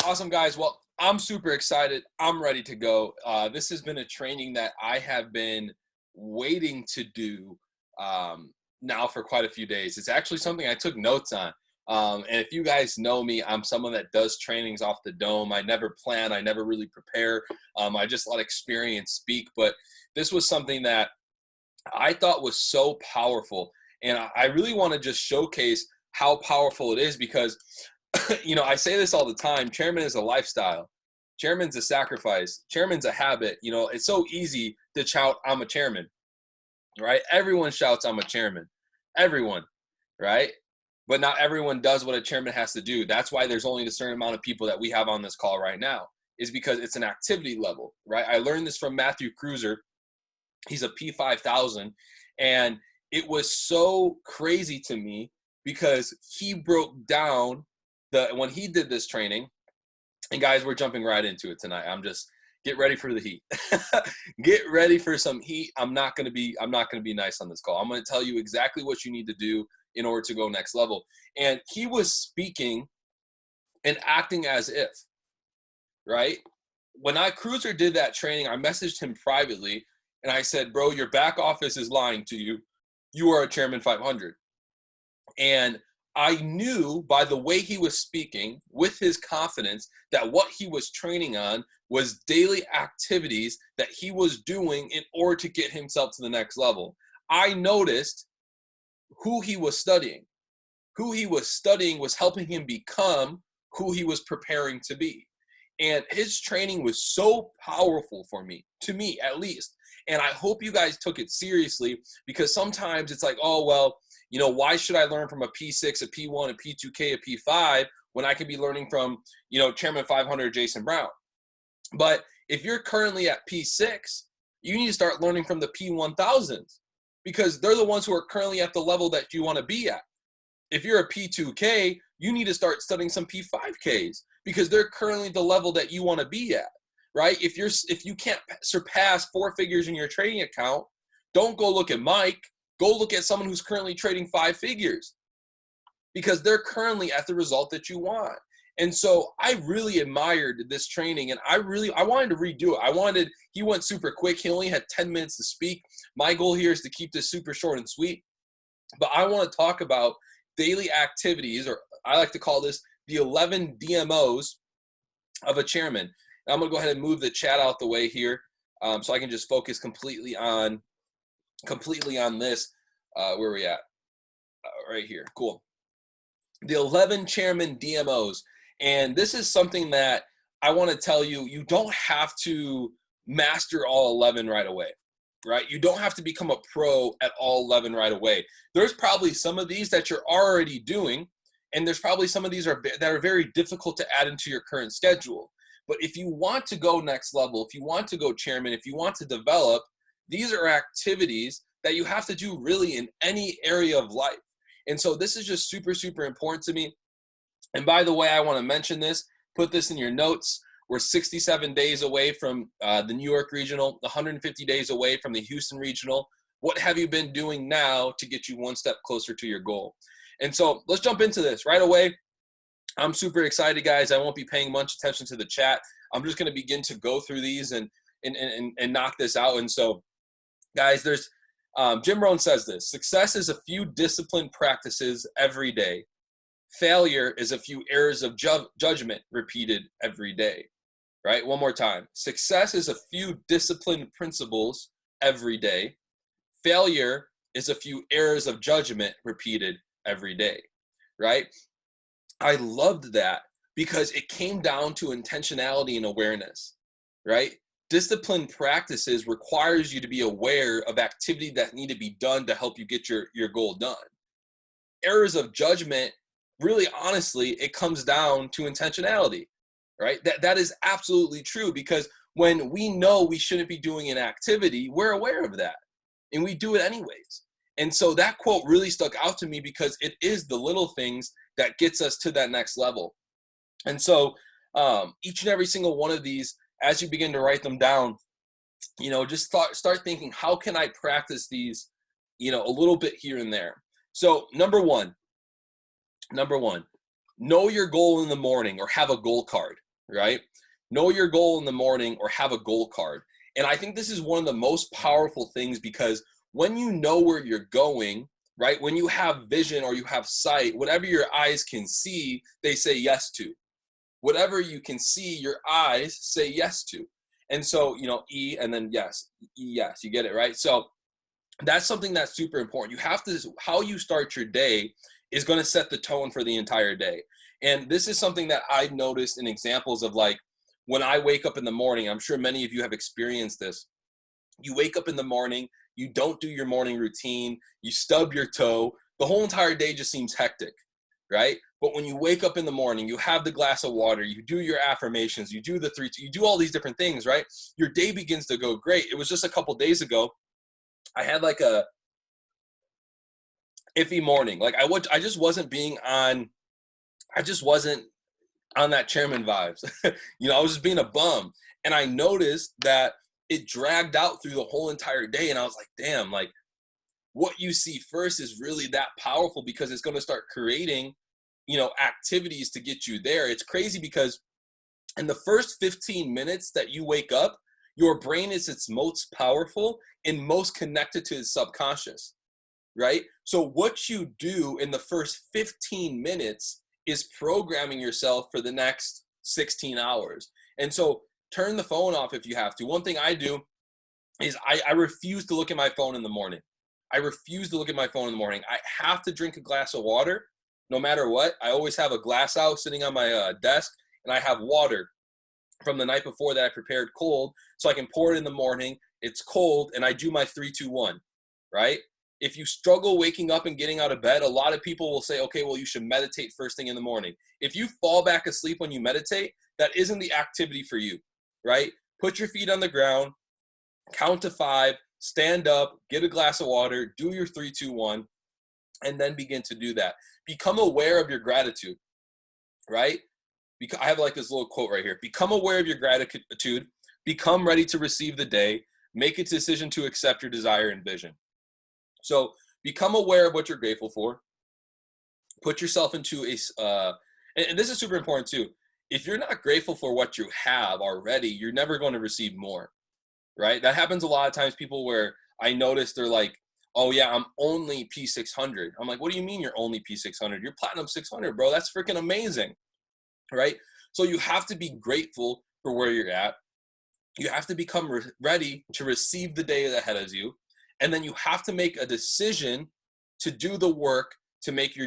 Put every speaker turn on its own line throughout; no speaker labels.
Awesome, guys. Well, I'm super excited. I'm ready to go. This has been a training that I have been waiting to do now for quite a few days. It's actually something I took notes on. And if you guys know me, I'm someone that does trainings off the dome. I never plan, I never really prepare. I just let experience speak. But this was something that I thought was so powerful. And I really want to just showcase how powerful it is because I say this all the time. Chairman is a lifestyle. Chairman's a sacrifice. Chairman's a habit. It's so easy to shout, I'm a chairman, right? Everyone shouts, I'm a chairman. Everyone, right? But not everyone does what a chairman has to do. That's why there's only a certain amount of people that we have on this call right now, is because it's an activity level, right? I learned this from Matthew Cruiser. He's a P5000. And it was so crazy to me because he broke down when he did this training. And guys, we're jumping right into it tonight. Get ready for the heat. Get ready for some heat. I'm not gonna be nice on this call. I'm gonna tell you exactly what you need to do in order to go next level. And he was speaking and acting as if, right? When Cruiser did that training, I messaged him privately and I said, bro, your back office is lying to you. You are a Chairman 500. And I knew by the way he was speaking, with his confidence, that what he was training on was daily activities that he was doing in order to get himself to the next level. I noticed who he was studying. Who he was studying was helping him become who he was preparing to be. And his training was so powerful for me, to me at least. And I hope you guys took it seriously, because sometimes it's like, oh, well, why should I learn from a P6, a P1, a P2K, a P5 when I could be learning from, Chairman 500 Jason Brown? But if you're currently at P6, you need to start learning from the P1000s, because they're the ones who are currently at the level that you want to be at. If you're a P2K, you need to start studying some P5Ks because they're currently the level that you want to be at, right? If you can't surpass 4 figures in your trading account, don't go look at Mike. Go look at someone who's currently trading 5 figures, because they're currently at the result that you want. And so I really admired this training, and I wanted to redo it. He went super quick. He only had 10 minutes to speak. My goal here is to keep this super short and sweet, but I want to talk about daily activities, or I like to call this the 11 DMOs of a chairman. And I'm going to go ahead and move the chat out the way here, so I can just focus completely on this. Where are we at? Right here. Cool. The 11 chairman DMOs. And this is something that I want to tell you, you don't have to master all 11 right away, right? You don't have to become a pro at all 11 right away. There's probably some of these that you're already doing, and there's probably some of these that are very difficult to add into your current schedule. But if you want to go next level, if you want to go chairman, if you want to develop, these are activities that you have to do really in any area of life. And so this is just super, super important to me. And by the way, I want to mention this, put this in your notes. We're 67 days away from the New York Regional, 150 days away from the Houston Regional. What have you been doing now to get you one step closer to your goal? And so let's jump into this right away. I'm super excited, guys. I won't be paying much attention to the chat. I'm just going to begin to go through these and knock this out. And so, guys, there's Jim Rohn says this: success is a few disciplined practices every day. Failure is a few errors of judgment repeated every day. Right? One more time. Success is a few disciplined principles every day. Failure is a few errors of judgment repeated every day. Right? I loved that because it came down to intentionality and awareness. Right? Disciplined practices requires you to be aware of activity that need to be done to help you get your goal done. Errors of judgment, really honestly, it comes down to intentionality, right? That is absolutely true, because when we know we shouldn't be doing an activity, we're aware of that and we do it anyways. And so that quote really stuck out to me because it is the little things that gets us to that next level. And so each and every single one of these, as you begin to write them down, just start thinking, how can I practice these, a little bit here and there. So number one, know your goal in the morning, or have a goal card. right? Know your goal in the morning or have a goal card. And I think this is one of the most powerful things, because when you know where you're going, right? When you have vision or you have sight, whatever your eyes can see, they say yes to. Whatever you can see, your eyes say yes to. And so, E and then yes, yes, you get it, right? So that's something that's super important. You have to, how you start your day is going to set the tone for the entire day. And this is something that I've noticed in examples of, like, when I wake up in the morning, I'm sure many of you have experienced this. You wake up in the morning, you don't do your morning routine, you stub your toe, the whole entire day just seems hectic, right? But when you wake up in the morning, you have the glass of water, you do your affirmations, you do the three, you do all these different things, right? Your day begins to go great. It was just a couple days ago, I had like a iffy morning. Like I just wasn't being on, I just wasn't on that chairman vibes. I was just being a bum. And I noticed that it dragged out through the whole entire day. And I was like, damn, like what you see first is really that powerful, because it's going to start creating, activities to get you there. It's crazy because in the first 15 minutes that you wake up, your brain is its most powerful and most connected to its subconscious, right? So what you do in the first 15 minutes is programming yourself for the next 16 hours. And so turn the phone off if you have to. One thing I do is I refuse to look at my phone in the morning. I refuse to look at my phone in the morning. I have to drink a glass of water no matter what. I always have a glass out sitting on my desk, and I have water from the night before that I prepared cold, so I can pour it in the morning. It's cold, and I do my 3-2-1, right? If you struggle waking up and getting out of bed, a lot of people will say, okay, well, you should meditate first thing in the morning. If you fall back asleep when you meditate, that isn't the activity for you, right? Put your feet on the ground, count to 5, stand up, get a glass of water, do your 3-2-1, and then begin to do that. Become aware of your gratitude, right? Because I have like this little quote right here. Become aware of your gratitude, become ready to receive the day, make a decision to accept your desire and vision. So become aware of what you're grateful for. Put yourself into and this is super important too. If you're not grateful for what you have already, you're never going to receive more, right? That happens a lot of times. People where I notice they're like, oh yeah, I'm only P600. I'm like, what do you mean you're only P600? You're Platinum 600, bro. That's freaking amazing, right? So you have to be grateful for where you're at. You have to become ready to receive the day ahead of you. And then you have to make a decision to do the work to make your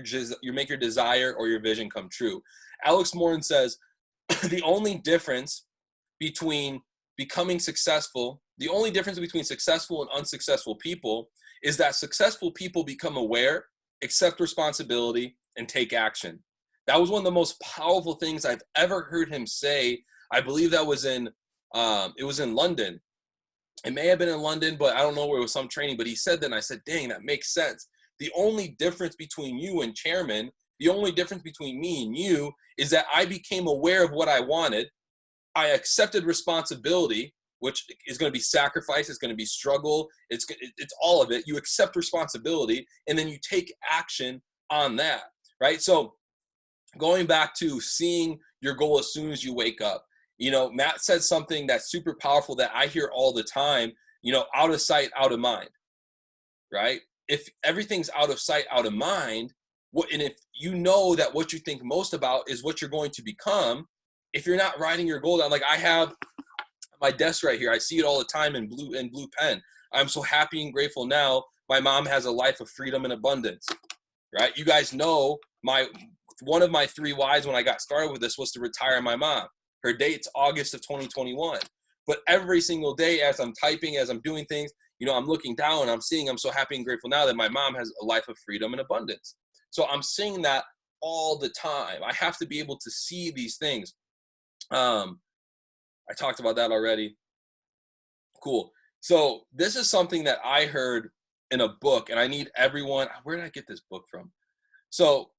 desire or your vision come true. Alex Morin says, the only difference between becoming successful, the only difference between successful and unsuccessful people is that successful people become aware, accept responsibility, and take action. That was one of the most powerful things I've ever heard him say. I believe that was it was in London. It may have been in London, but I don't know where it was, some training, but he said that, and I said, dang, that makes sense. The only difference between you and chairman, the only difference between me and you is that I became aware of what I wanted. I accepted responsibility, which is going to be sacrifice. It's going to be struggle. It's all of it. You accept responsibility, and then you take action on that, right? So going back to seeing your goal as soon as you wake up, Matt said something that's super powerful that I hear all the time, out of sight, out of mind, right? If everything's out of sight, out of mind, and if you know that what you think most about is what you're going to become, if you're not writing your goal down, like I have my desk right here, I see it all the time in blue pen. I'm so happy and grateful now. My mom has a life of freedom and abundance, right? You guys know one of my 3 whys when I got started with this was to retire my mom. Her date's August of 2021. But every single day as I'm typing, as I'm doing things, I'm looking down and I'm so happy and grateful now that my mom has a life of freedom and abundance. So I'm seeing that all the time. I have to be able to see these things. I talked about that already. Cool. So this is something that I heard in a book, and I need everyone. Where did I get this book from? So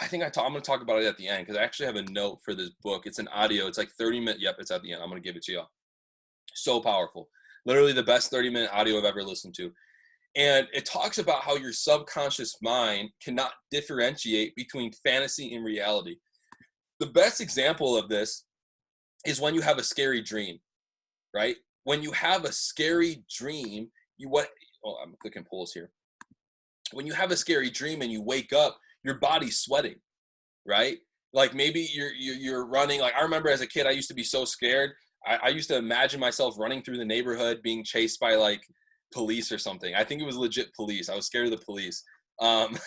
I think I'm going to talk about it at the end because I actually have a note for this book. It's an audio. It's like 30 minutes. Yep, it's at the end. I'm going to give it to y'all. So powerful. Literally the best 30-minute audio I've ever listened to. And it talks about how your subconscious mind cannot differentiate between fantasy and reality. The best example of this is when you have a scary dream, right? When you have a scary dream, you what? Oh, I'm clicking pulls here. When you have a scary dream and you wake up, your body's sweating, right? Like maybe you're running. Like I remember as a kid, I used to be so scared. I used to imagine myself running through the neighborhood, being chased by like police or something. I think it was legit police. I was scared of the police, um,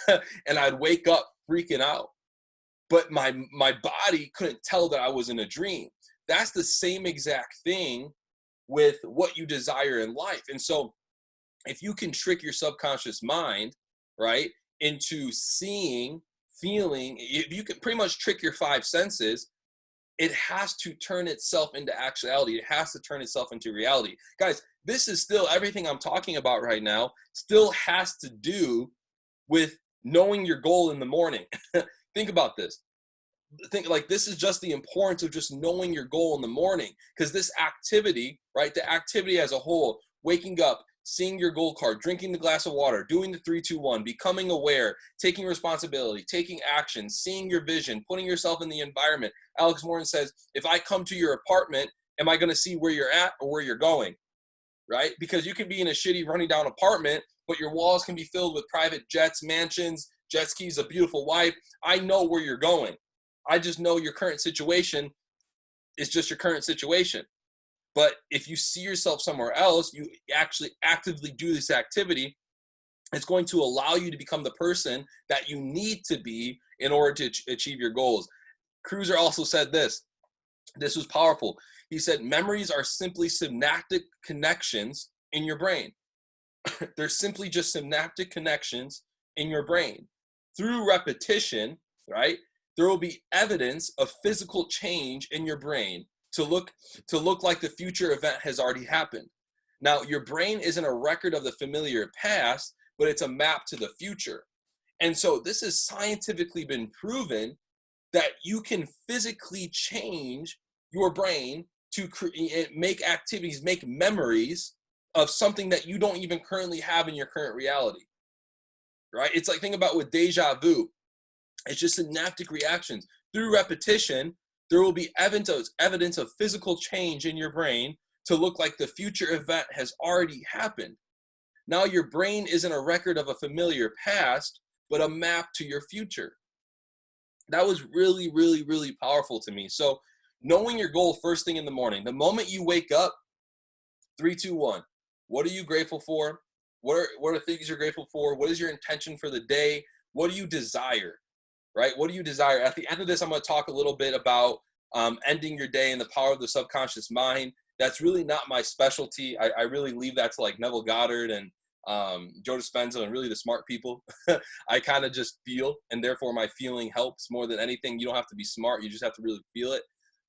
and I'd wake up freaking out. But my body couldn't tell that I was in a dream. That's the same exact thing with what you desire in life. And so if you can trick your subconscious mind, right, into seeing, feeling, if you can pretty much trick your five senses, it has to turn itself into actuality. It has to turn itself into reality. Guys, this is still everything I'm talking about right now, still has to do with knowing your goal in the morning. Think about this. Think like this is just the importance of just knowing your goal in the morning, because this activity, right, the activity as a whole, waking up, seeing your goal card, drinking the glass of water, doing the 3-2-1, becoming aware, taking responsibility, taking action, seeing your vision, putting yourself in the environment. Alex Morton says, if I come to your apartment, am I going to see where you're at or where you're going, right? Because you can be in a shitty running down apartment, but your walls can be filled with private jets, mansions, jet skis, a beautiful wife. I know where you're going. I just know your current situation is just your current situation. But if you see yourself somewhere else, you actually actively do this activity, it's going to allow you to become the person that you need to be in order to achieve your goals. Cruiser also said this. This was powerful. He said, memories are simply synaptic connections in your brain. They're simply just synaptic connections in your brain. Through repetition, right, there will be evidence of physical change in your brain to look like the future event has already happened. Now, your brain isn't a record of the familiar past, but it's a map to the future. And so this has scientifically been proven that you can physically change your brain to make activities, make memories of something that you don't even currently have in your current reality, right? It's like, think about with deja vu. It's just synaptic reactions. Through repetition, there will be evidence of physical change in your brain to look like the future event has already happened. Now your brain isn't a record of a familiar past, but a map to your future. That was really, really, really powerful to me. So knowing your goal first thing in the morning, the moment you wake up, 3, 2, 1. What are you grateful for? What are things you're grateful for? What is your intention for the day? What do you desire? Right? What do you desire? At the end of this, I'm going to talk a little bit about ending your day and the power of the subconscious mind. That's really not my specialty. I really leave that to like Neville Goddard and Joe Dispenza and really the smart people. I kind of just feel, and therefore my feeling helps more than anything. You don't have to be smart. You just have to really feel it.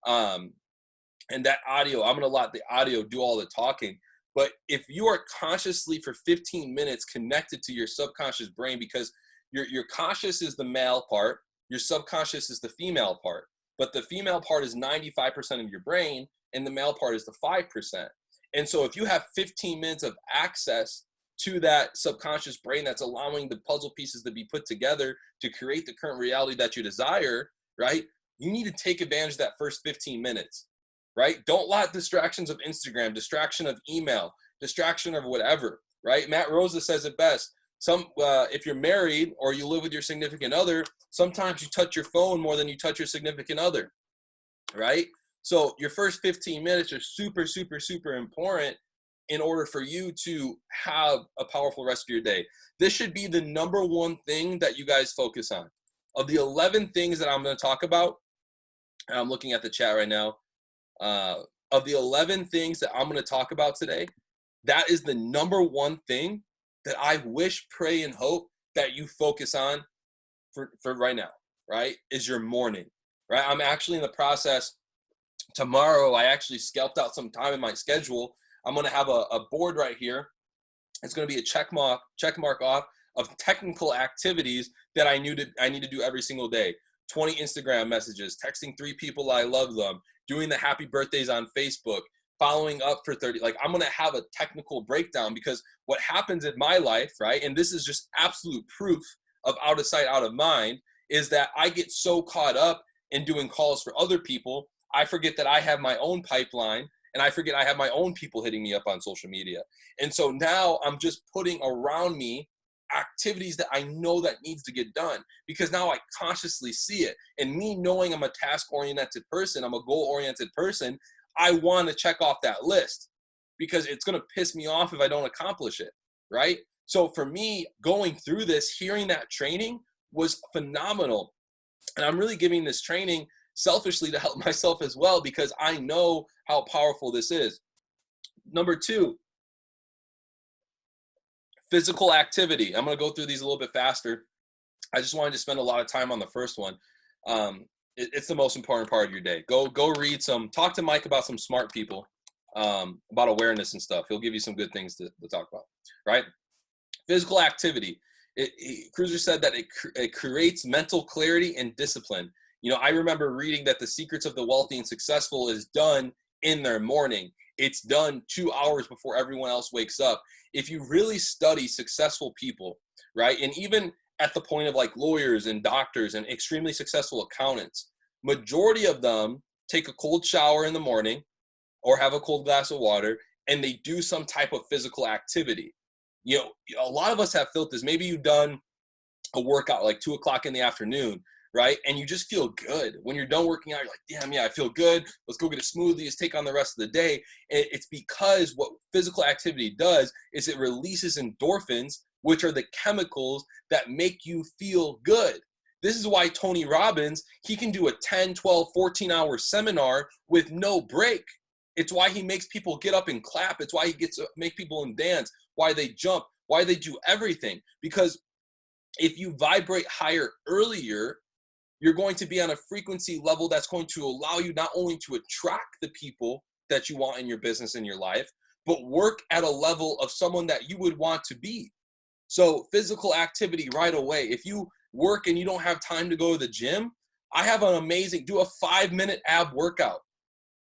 And that audio, I'm going to let the audio do all the talking. But if you are consciously for 15 minutes connected to your subconscious brain, because your conscious is the male part, your subconscious is the female part, but the female part is 95% of your brain and the male part is the 5%. And so if you have 15 minutes of access to that subconscious brain that's allowing the puzzle pieces to be put together to create the current reality that you desire, right? You need to take advantage of that first 15 minutes, right? Don't let distractions of Instagram, distraction of email, distraction of whatever, right? Matt Rosa says it best. If you're married or you live with your significant other, sometimes you touch your phone more than you touch your significant other, right? So your first 15 minutes are super, super, super important in order for you to have a powerful rest of your day. This should be the number one thing that you guys focus on. Of the 11 things that I'm going to talk about, and I'm looking at the chat right now, of the 11 things that I'm going to talk about today, that is the number one thing that I wish, pray, and hope that you focus on for right now, right, is your morning, right? I'm actually in the process. Tomorrow, I actually scalped out some time in my schedule. I'm going to have a board right here. It's going to be a check mark off of technical activities that I need to do every single day. 20 Instagram messages, texting 3 people I love them, doing the happy birthdays on Facebook, following up for 30. Like, I'm going to have a technical breakdown, because what happens in my life, right, and this is just absolute proof of out of sight, out of mind, is that I get so caught up in doing calls for other people, I forget that I have my own pipeline, and I forget I have my own people hitting me up on social media. And so now I'm just putting around me activities that I know that needs to get done, because now I consciously see it. And me knowing I'm a task-oriented person, I'm a goal-oriented person, I want to check off that list because it's going to piss me off if I don't accomplish it, right? So for me, going through this, hearing that training was phenomenal. And I'm really giving this training selfishly to help myself as well, because I know how powerful this is. Number 2, physical activity. I'm going to go through these a little bit faster. I just wanted to spend a lot of time on the first one. It's the most important part of your day. Go read talk to Mike about some smart people, about awareness and stuff. He'll give you some good things to talk about, right? Physical activity. Cruiser said that it creates mental clarity and discipline. You know, I remember reading that the secrets of the wealthy and successful is done in their morning. It's done 2 hours before everyone else wakes up. If you really study successful people, right, and even at the point of like lawyers and doctors and extremely successful accountants, majority of them take a cold shower in the morning or have a cold glass of water, and they do some type of physical activity. You know, a lot of us have felt this. Maybe you've done a workout like 2 o'clock in the afternoon, right? And you just feel good. When you're done working out, you're like, damn, yeah, I feel good. Let's go get a smoothie. Let's take on the rest of the day. And it's because what physical activity does is it releases endorphins, which are the chemicals that make you feel good. This is why Tony Robbins, he can do a 10, 12, 14-hour seminar with no break. It's why he makes people get up and clap. It's why he gets to make people dance, why they jump, why they do everything. Because if you vibrate higher earlier, you're going to be on a frequency level that's going to allow you not only to attract the people that you want in your business, in your life, but work at a level of someone that you would want to be. So physical activity right away. If you work and you don't have time to go to the gym, I have an amazing, do a 5-minute ab workout.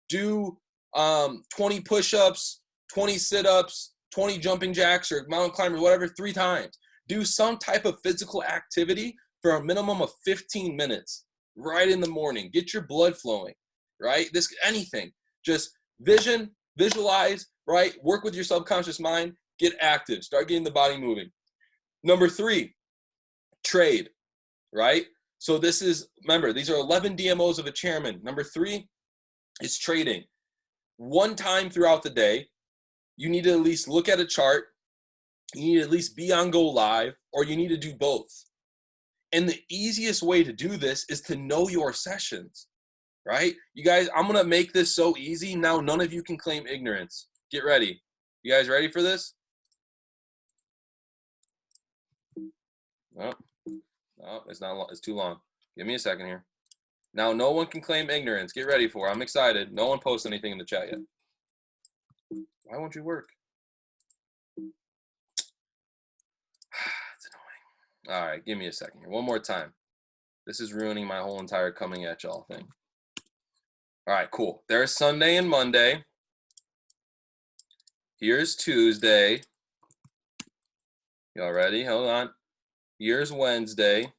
Do 20 push-ups, 20 sit-ups, 20 jumping jacks or mountain climbers, whatever, 3 times. Do some type of physical activity for a minimum of 15 minutes right in the morning. Get your blood flowing, right? Anything. Just visualize, right? Work with your subconscious mind. Get active. Start getting the body moving. Number 3, trade, right? So remember, these are 11 DMOs of a chairman. Number 3 is trading. One time throughout the day, you need to at least look at a chart. You need to at least be on Go Live, or you need to do both. And the easiest way to do this is to know your sessions, right? You guys, I'm going to make this so easy. Now, none of you can claim ignorance. Get ready. You guys ready for this? No, it's not. It's too long. Give me a second here. Now, no one can claim ignorance. Get ready for it. I'm excited. No one posts anything in the chat yet. Why won't you work? It's annoying. All right, give me a second here. One more time. This is ruining my whole entire coming at y'all thing. All right, cool. There's Sunday and Monday. Here's Tuesday. Y'all ready? Hold on. Here's Wednesday.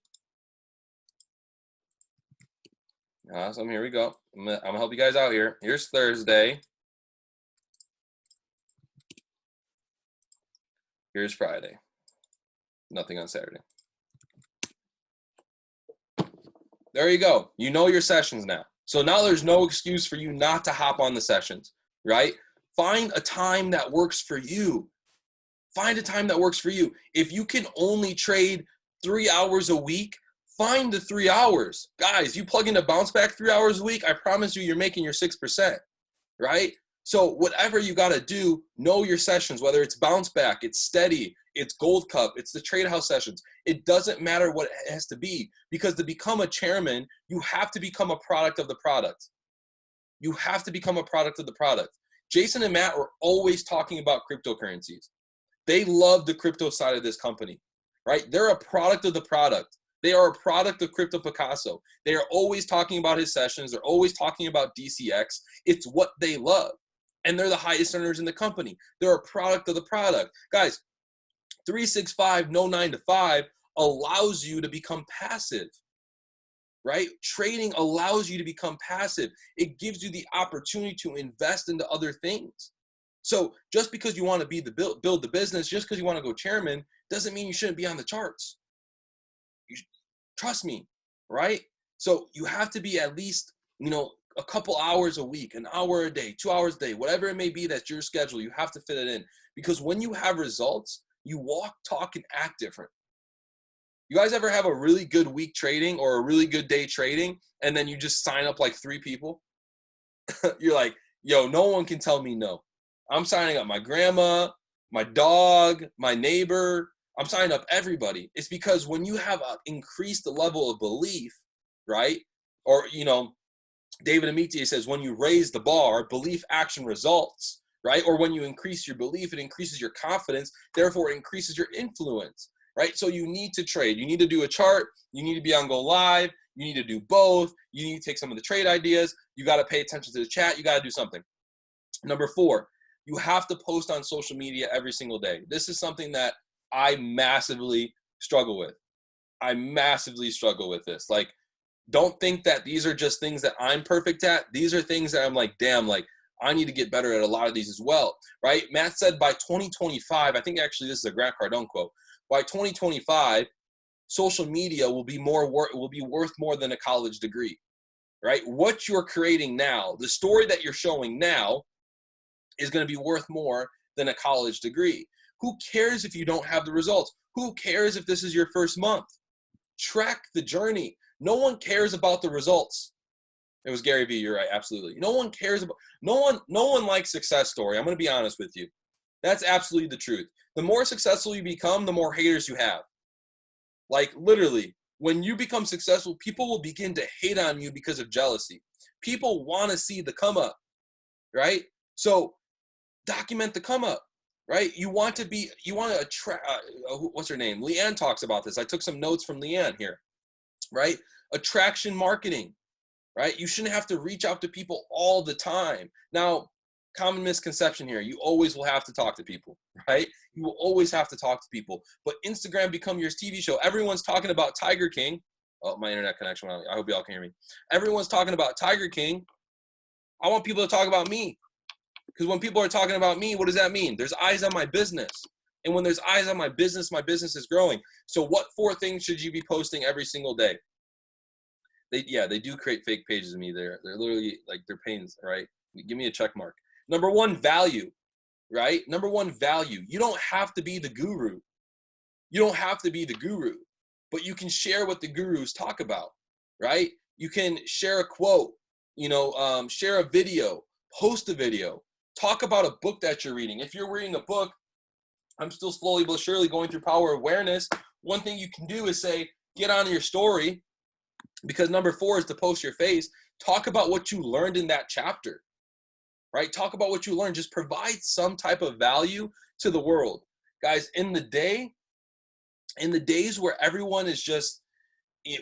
Awesome. Here we go. I'm gonna help you guys out here. Here's Thursday. Here's Friday. Nothing on Saturday. There you go. You know your sessions now. So now there's no excuse for you not to hop on the sessions, right? Find a time that works for you. Find a time that works for you. If you can only trade 3 hours a week, find the 3 hours. Guys, you plug in a bounce back 3 hours a week, I promise you, you're making your 6%, right? So whatever you got to do, know your sessions, whether it's bounce back, it's steady, it's gold cup, it's the trade house sessions. It doesn't matter what it has to be, because to become a chairman, you have to become a product of the product. You have to become a product of the product. Jason and Matt are always talking about cryptocurrencies. They love the crypto side of this company, right? They're a product of the product. They are a product of Crypto Picasso. They are always talking about his sessions. They're always talking about DCX. It's what they love. And they're the highest earners in the company. They're a product of the product. Guys, 365, no 9 to 5 allows you to become passive, right? Trading allows you to become passive. It gives you the opportunity to invest into other things. So just because you want to be build the business, just because you want to go chairman, doesn't mean you shouldn't be on the charts. Trust me, right? So you have to be at least, a couple hours a week, an hour a day, 2 hours a day, whatever it may be that's your schedule, you have to fit it in. Because when you have results, you walk, talk, and act different. You guys ever have a really good week trading or a really good day trading, and then you just sign up like 3 people? You're like, yo, no one can tell me no. I'm signing up my grandma, my dog, my neighbor. I'm signing up everybody. It's because when you have increased the level of belief, right? Or, David Amitié says, when you raise the bar, belief, action, results, right? Or when you increase your belief, it increases your confidence. Therefore, it increases your influence, right? So you need to trade. You need to do a chart. You need to be on Go Live. You need to do both. You need to take some of the trade ideas. You got to pay attention to the chat. You got to do something. Number 4, you have to post on social media every single day. This is something that I massively struggle with. I massively struggle with this. Like, don't think that these are just things that I'm perfect at. These are things that I'm like, damn, like I need to get better at a lot of these as well, right? Matt said by 2025, I think actually this is a Grant Cardone quote. By 2025, social media will be worth more than a college degree, right? What you're creating now, the story that you're showing now, is going to be worth more than a college degree. Who cares if you don't have the results? Who cares if this is your first month? Track the journey. No one cares about the results. It was Gary Vee, you're right, absolutely. No one cares about, no one likes success story. I'm going to be honest with you. That's absolutely the truth. The more successful you become, the more haters you have. Like literally, when you become successful, people will begin to hate on you because of jealousy. People want to see the come up, right? So document the come up, right? You want to attract, what's her name? Leanne talks about this. I took some notes from Leanne here. Right? Attraction marketing, right? You shouldn't have to reach out to people all the time. Now, common misconception here, you always will have to talk to people, right? You will always have to talk to people. But Instagram become your TV show. Everyone's talking about Tiger King. Oh, my internet connection went out. I hope y'all can hear me. Everyone's talking about Tiger King. I want people to talk about me. Because when people are talking about me, what does that mean? There's eyes on my business. And when there's eyes on my business is growing. So what 4 things should you be posting every single day? They do create fake pages of me. They're literally like, they're pains, right? Give me a check mark. Number 1, value, right? Number 1, value. You don't have to be the guru. You don't have to be the guru, but you can share what the gurus talk about, right? You can share a quote, share a video, post a video, talk about a book that you're reading. If you're reading a book, I'm still slowly but surely going through Power Awareness. One thing you can do is say, get on your story, because number 4 is to post your face. Talk about what you learned in that chapter, right? Talk about what you learned. Just provide some type of value to the world. Guys, in the days where everyone is just,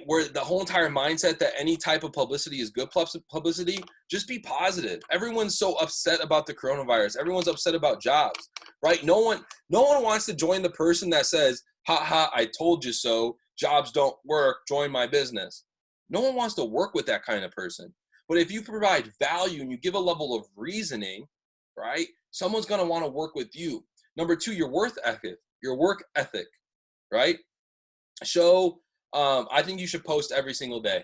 where the whole entire mindset that any type of publicity is good publicity, just be positive. Everyone's so upset about the coronavirus. Everyone's upset about jobs, right? No one wants to join the person that says, ha ha, I told you so, jobs don't work, join my business. No one wants to work with that kind of person. But if you provide value and you give a level of reasoning, right, someone's going to want to work with you. Number 2, your work ethic, right? I think you should post every single day.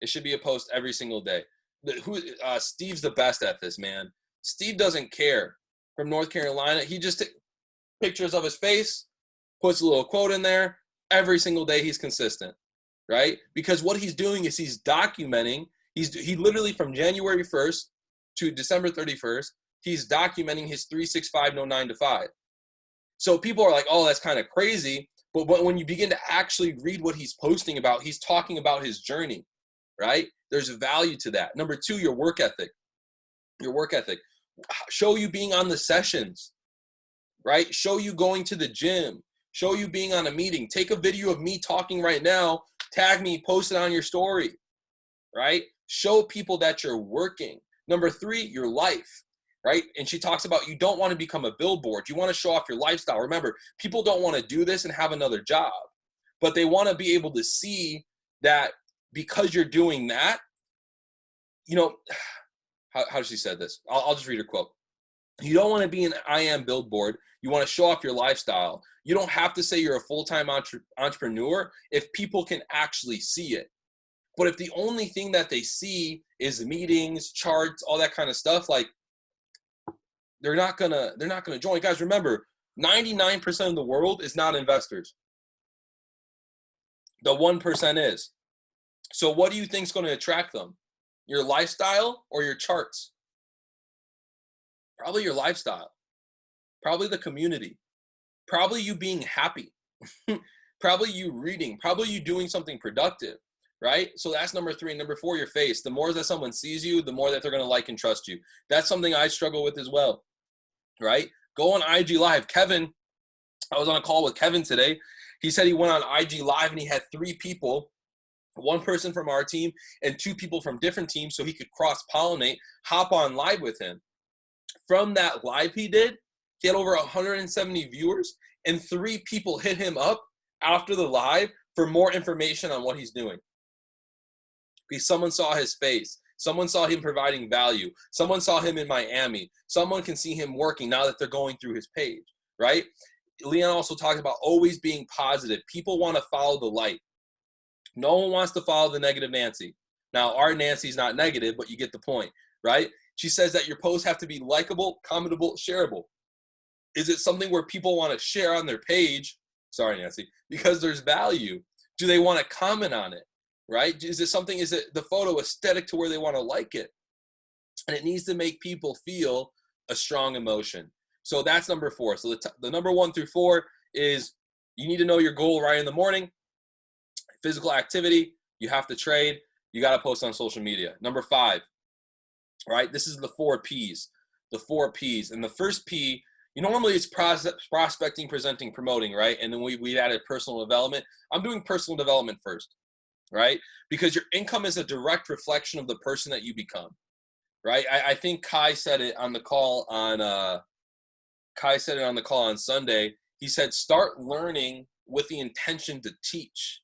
It should be a post every single day. Steve's the best at this, man. Steve doesn't care. From North Carolina, he just takes pictures of his face, puts a little quote in there. Every single day he's consistent, right? Because what he's doing is he's documenting. He literally, from January 1st to December 31st, he's documenting his 365, no 9 to 5. So people are like, oh, that's kind of crazy. But when you begin to actually read what he's posting about, he's talking about his journey, right? There's value to that. Number 2, your work ethic. Your work ethic. Show you being on the sessions, right? Show you going to the gym. Show you being on a meeting. Take a video of me talking right now. Tag me, post it on your story, right? Show people that you're working. Number 3, your life, right? And she talks about, you don't want to become a billboard. You want to show off your lifestyle. Remember, people don't want to do this and have another job, but they want to be able to see that because you're doing that, you know, how she said this? I'll just read her quote. You don't want to be an I am billboard. You want to show off your lifestyle. You don't have to say you're a full-time entrepreneur if people can actually see it. But if the only thing that they see is meetings, charts, all that kind of stuff, like they're not gonna join. Guys, remember, 99% of the world is not investors. The 1% is. So what do you think is going to attract them? Your lifestyle or your charts? Probably your lifestyle. Probably the community. Probably you being happy. Probably you reading. Probably you doing something productive, right? So that's number 3. Number 4, your face. The more that someone sees you, the more that they're going to like and trust you. That's something I struggle with as well, right? Go on IG Live. Kevin, I was on a call with Kevin today. He said he went on IG Live and he had 3 people, 1 person from our team and 2 people from different teams, so he could cross-pollinate, hop on live with him. From that live he did, he had over 170 viewers, and 3 people hit him up after the live for more information on what he's doing. Because someone saw his face. Someone saw him providing value. Someone saw him in Miami. Someone can see him working now that they're going through his page, right? Leon also talked about always being positive. People want to follow the light. No one wants to follow the negative Nancy. Now, our Nancy's not negative, but you get the point, right? She says that your posts have to be likable, commentable, shareable. Is it something where people want to share on their page? Sorry, Nancy, because there's value. Do they want to comment on it, right? Is it the photo aesthetic to where they want to like it? And it needs to make people feel a strong emotion. So that's number 4. So the number 1 through 4 is you need to know your goal right in the morning. Physical activity, you have to trade, you got to post on social media. Number 5, right? This is the 4 Ps. The 4 Ps. And the first P, normally it's prospecting, presenting, promoting, right? And then we added personal development. I'm doing personal development first, right? Because your income is a direct reflection of the person that you become, right? I think Kai said it on the call on Sunday. He said, start learning with the intention to teach.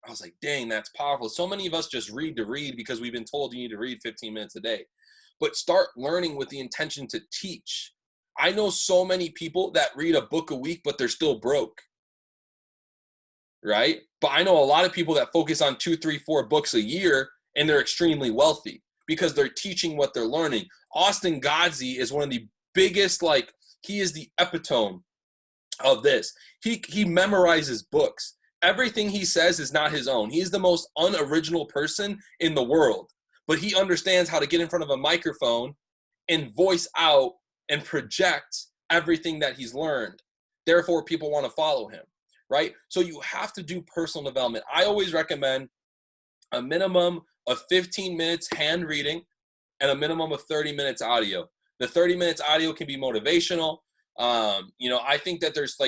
I was like, dang, that's powerful. So many of us just read to read because we've been told you need to read 15 minutes a day. But start learning with the intention to teach. I know so many people that read a book a week, but they're still broke, right? But I know a lot of people that focus on 2, 3, 4 books a year, and they're extremely wealthy because they're teaching what they're learning. Austin Godsey is one of the biggest, he is the epitome of this. He memorizes books. Everything he says is not his own. He's the most unoriginal person in the world, but he understands how to get in front of a microphone and voice out and project everything that he's learned. Therefore, people want to follow him, right? So you have to do personal development. I always recommend a minimum of 15 minutes hand reading and a minimum of 30 minutes audio. The 30 minutes audio can be motivational. I think that there's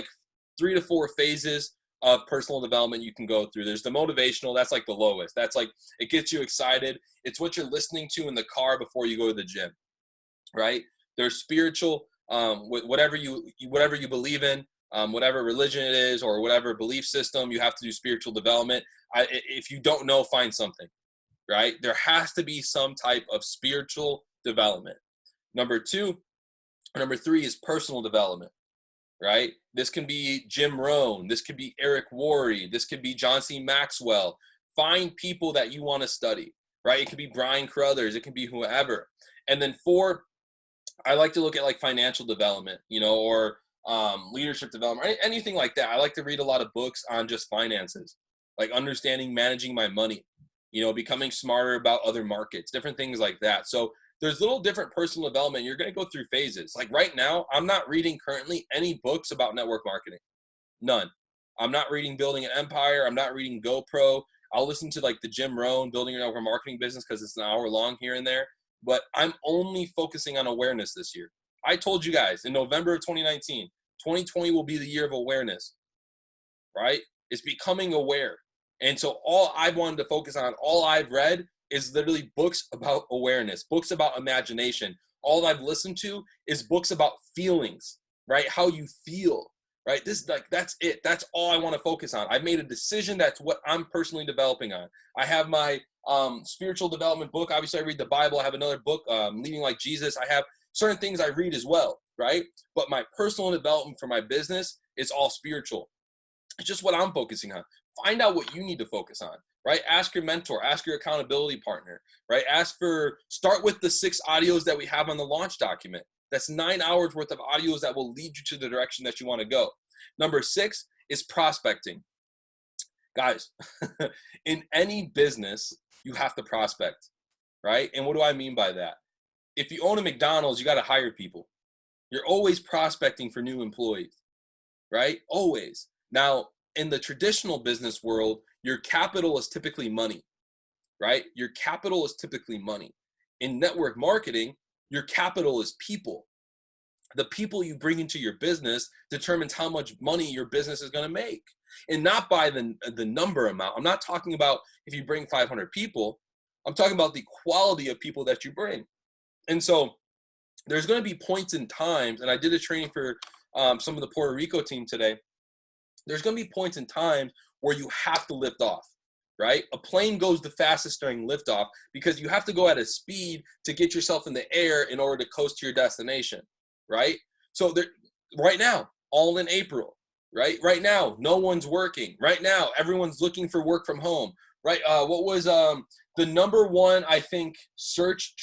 3 to 4 phases of personal development you can go through. There's the motivational, that's the lowest. That's it gets you excited. It's what you're listening to in the car before you go to the gym, right? There's spiritual, whatever you believe in, whatever religion it is or whatever belief system, you have to do spiritual development. If you don't know, find something, right? There has to be some type of spiritual development. Number 3 is personal development. Right? This can be Jim Rohn. This could be Eric Worre. This could be John C. Maxwell. Find people that you want to study, right? It could be Brian Carruthers. It can be whoever. And then 4, I like to look at financial development, or leadership development, anything like that. I like to read a lot of books on just finances, understanding managing my money, becoming smarter about other markets, different things like that. So there's little different personal development. You're going to go through phases. Right now, I'm not reading currently any books about network marketing. None. I'm not reading Building an Empire. I'm not reading GoPro. I'll listen to the Jim Rohn Building Your Network Marketing Business because it's an hour long here and there. But I'm only focusing on awareness this year. I told you guys in November of 2019, 2020 will be the year of awareness, right? It's becoming aware. And so all I've wanted to focus on, all I've read is literally books about awareness, books about imagination. All I've listened to is books about feelings, right? How you feel. right? This like that's it. That's all I want to focus on. I've made a decision. That's what I'm personally developing on. I have my spiritual development book. Obviously, I read the Bible. I have another book, Leading Like Jesus. I have certain things I read as well, right? But my personal development for my business is all spiritual. It's just what I'm focusing on. Find out what you need to focus on, right? Ask your mentor, ask your accountability partner, right? Start with the 6 audios that we have on the launch document. That's 9 hours worth of audios that will lead you to the direction that you want to go. Number 6 is prospecting. Guys, in any business, you have to prospect, right? And what do I mean by that? If you own a McDonald's, you got to hire people. You're always prospecting for new employees, right? Always. Now, in the traditional business world, your capital is typically money, right? Your capital is typically money. In network marketing, your capital is people. The people you bring into your business determines how much money your business is going to make. And not by the number amount. I'm not talking about if you bring 500 people. I'm talking about the quality of people that you bring. And so there's going to be points in times, and I did a training for some of the Puerto Rico team today. There's going to be points in time where you have to lift off, right? A plane goes the fastest during liftoff because you have to go at a speed to get yourself in the air in order to coast to your destination, right? So right now, all in April, right? Right now, no one's working. Right now, everyone's looking for work from home, right? What was the number one, I think, search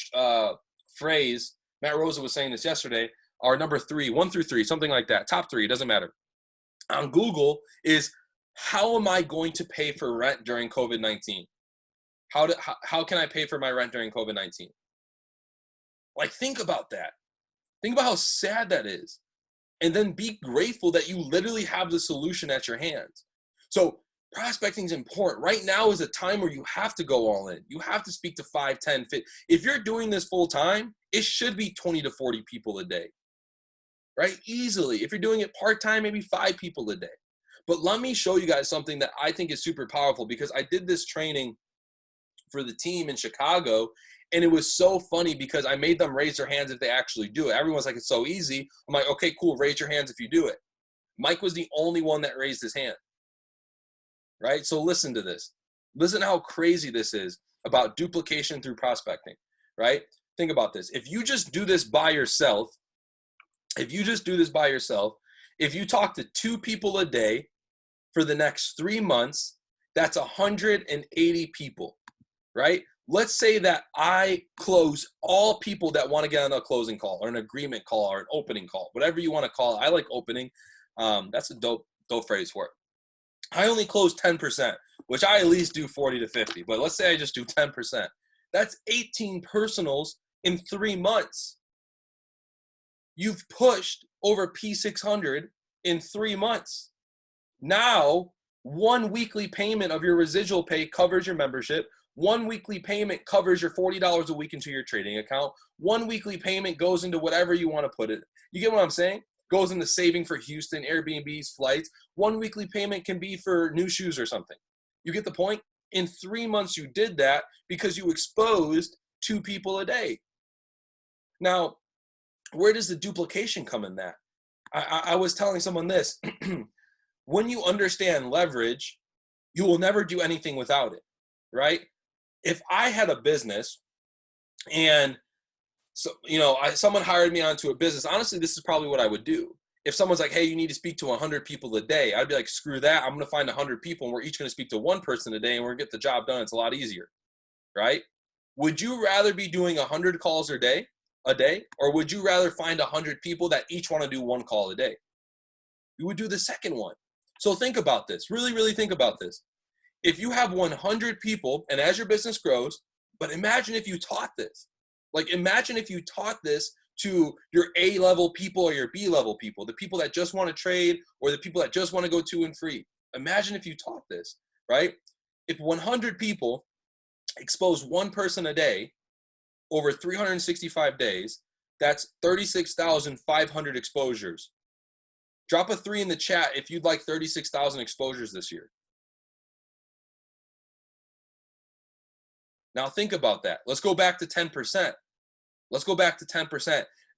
phrase? Matt Rosa was saying this yesterday, or number 3, 1 through 3, something like that. Top 3, it doesn't matter. On Google is, how am I going to pay for rent during COVID-19? How can I pay for my rent during COVID-19? Like, think about that. Think about how sad that is. And then be grateful that you literally have the solution at your hands. So prospecting is important. Right now is a time where you have to go all in. You have to speak to 5, 10, 50. If you're doing this full time, it should be 20 to 40 people a day, right? Easily. If you're doing it part-time, maybe 5 people a day. But let me show you guys something that I think is super powerful, because I did this training for the team in Chicago, and it was so funny because I made them raise their hands if they actually do it. Everyone's like, it's so easy. I'm like, okay, cool, raise your hands if you do it. Mike was the only one that raised his hand, right? So listen to this. Listen how crazy this is about duplication through prospecting, right? Think about this. If you just do this by yourself, if you talk to 2 people a day for the next 3 months, that's 180 people, right? Let's say that I close all people that want to get on a closing call or an agreement call or an opening call, whatever you want to call it. I like opening. That's a dope phrase for it. I only close 10%, which I at least do 40 to 50. But let's say I just do 10%. That's 18 personals in 3 months. You've pushed over P600 in 3 months. Now, 1 weekly payment of your residual pay covers your membership. 1 weekly payment covers your $40 a week into your trading account. 1 weekly payment goes into whatever you want to put it. You get what I'm saying? Goes into saving for Houston, Airbnbs, flights. 1 weekly payment can be for new shoes or something. You get the point? In 3 months, you did that because you exposed 2 people a day. Now, where does the duplication come in that? I was telling someone this. When you understand leverage, you will never do anything without it, right? If I had a business and someone hired me onto a business, honestly, this is probably what I would do. If someone's like, hey, you need to speak to 100 people a day, I'd be like, screw that. I'm going to find 100 people and we're each going to speak to 1 person a day and we're going to get the job done. It's a lot easier, right? Would you rather be doing 100 calls a day, or would you rather find 100 people that each want to do 1 call a day? You would do the second one. So think about this. Really, really think about this. If you have 100 people, and as your business grows, but imagine if you taught this. Like, imagine if you taught this to your A-level people or your B-level people, the people that just want to trade or the people that just want to go 2 and free. Imagine if you taught this, right? If 100 people expose 1 person a day over 365 days, that's 36,500 exposures. Drop a 3 in the chat if you'd like 36,000 exposures this year. Now think about that. Let's go back to 10%.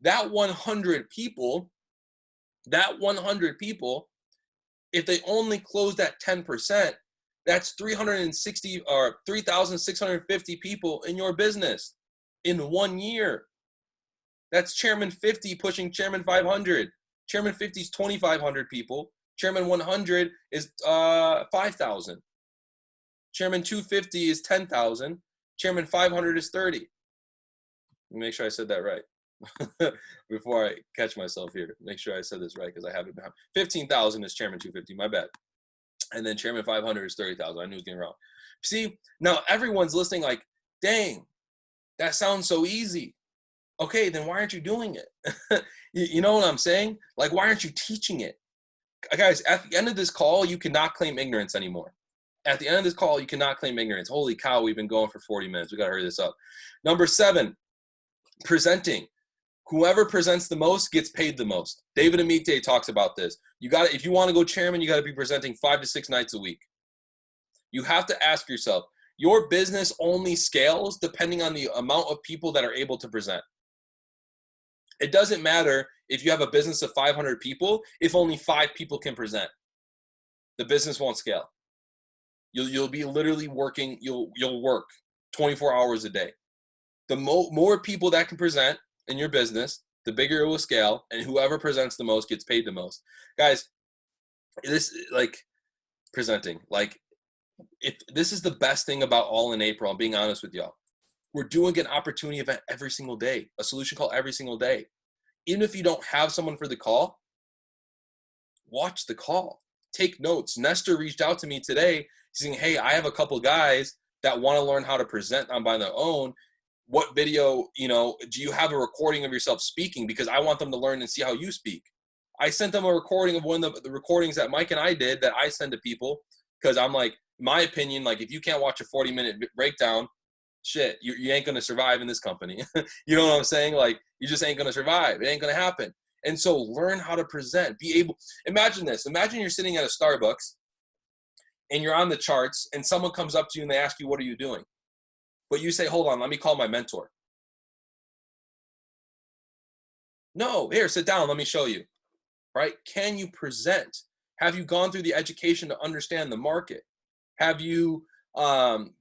That 100 people If they only closed at 10%, that's 360 or 3,650 people in your business in 1 year. That's Chairman 50 pushing Chairman 500. Chairman 50 is 2,500 people. Chairman 100 is 5,000. Chairman 250 is 10,000. Chairman 500 is 30. Make sure I said that right before I catch myself here. Make sure I said this right because I have it down. 15,000 is Chairman 250. My bad. And then Chairman 500 is 30,000. I knew it was getting wrong. See, now everyone's listening like, dang, that sounds so easy. Okay, then why aren't you doing it? You know what I'm saying? Like, why aren't you teaching it? Guys, at the end of this call, you cannot claim ignorance anymore. At the end of this call, you cannot claim ignorance. Holy cow, we've been going for 40 minutes. We got to hurry this up. Number 7, presenting. Whoever presents the most gets paid the most. David Amite talks about this. If you want to go chairman, you got to be presenting 5 to 6 nights a week. You have to ask yourself, your business only scales depending on the amount of people that are able to present. It doesn't matter if you have a business of 500 people, if only 5 people can present. The business won't scale. You'll be literally working, you'll work 24 hours a day. The more people that can present in your business, the bigger it will scale, and whoever presents the most gets paid the most. Guys, this presenting, if this is the best thing about All in April, I'm being honest with y'all. We're doing an opportunity event every single day, a solution call every single day. Even if you don't have someone for the call, watch the call. Take notes. Nestor reached out to me today saying, hey, I have a couple guys that want to learn how to present on by their own. What video, do you have a recording of yourself speaking? Because I want them to learn and see how you speak. I sent them a recording of one of the recordings that Mike and I did that I send to people because I'm like, my opinion, like if you can't watch a 40-minute breakdown, shit, you ain't going to survive in this company. You know what I'm saying? Like, you just ain't going to survive. It ain't going to happen. And so learn how to present. Imagine this. Imagine you're sitting at a Starbucks and you're on the charts and someone comes up to you and they ask you, what are you doing? But you say, hold on, let me call my mentor. No, here, sit down. Let me show you. Right? Can you present? Have you gone through the education to understand the market? Have you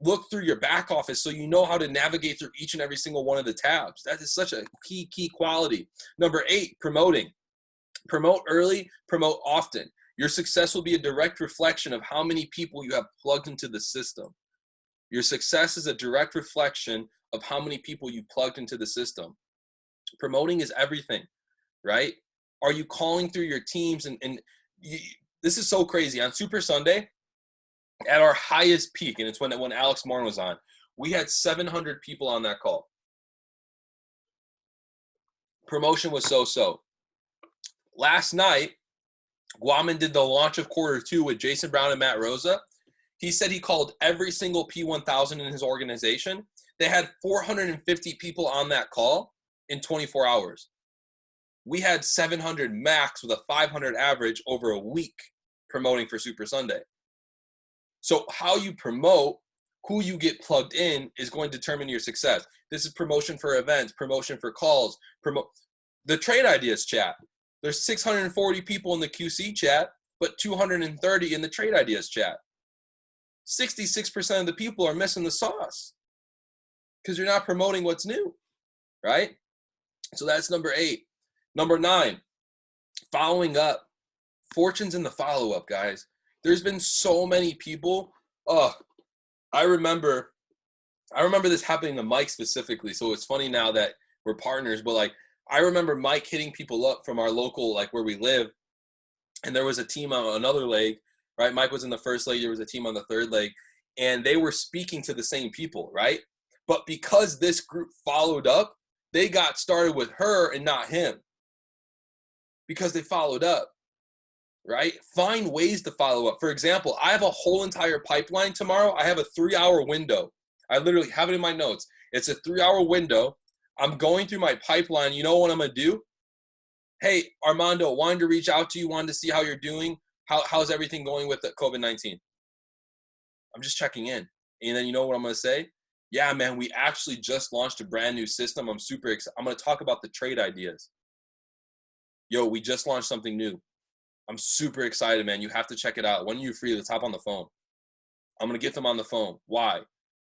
looked through your back office so you know how to navigate through each and every single one of the tabs? That is such a key quality. Number 8, promoting. Promote early, promote often. Your success will be a direct reflection of how many people you have plugged into the system. Your success is a direct reflection of how many people you plugged into the system. Promoting is everything, right? Are you calling through your teams? This is so crazy. On Super Sunday, at our highest peak, and it's when Alex Morn was on, we had 700 people on that call. Promotion was so-so. Last night, Guaman did the launch of quarter 2 with Jason Brown and Matt Rosa. He said he called every single P1000 in his organization. They had 450 people on that call in 24 hours. We had 700 max with a 500 average over a week promoting for Super Sunday. So how you promote, who you get plugged in is going to determine your success. This is promotion for events, promotion for calls, the trade ideas chat. There's 640 people in the QC chat, but 230 in the trade ideas chat. 66% of the people are missing the sauce because you're not promoting what's new, right? So that's number 8. Number 9, following up. Fortune's in the follow-up, guys. There's been so many people. I remember this happening to Mike specifically. So it's funny now that we're partners, but I remember Mike hitting people up from our local, where we live. And there was a team on another leg, right? Mike was in the first leg. There was a team on the third leg. And they were speaking to the same people, right? But because this group followed up, they got started with her and not him. Because they followed up, right? Find ways to follow up. For example, I have a whole entire pipeline tomorrow. I have a 3-hour window. I literally have it in my notes. It's a 3-hour window. I'm going through my pipeline. You know what I'm going to do? Hey, Armando, wanted to reach out to you, wanted to see how you're doing. How's everything going with the COVID-19? I'm just checking in. And then you know what I'm going to say? Yeah, man, we actually just launched a brand new system. I'm super excited. I'm going to talk about the trade ideas. Yo, we just launched something new. I'm super excited, man. You have to check it out. When are you free? Let's hop on the phone. I'm going to get them on the phone. Why?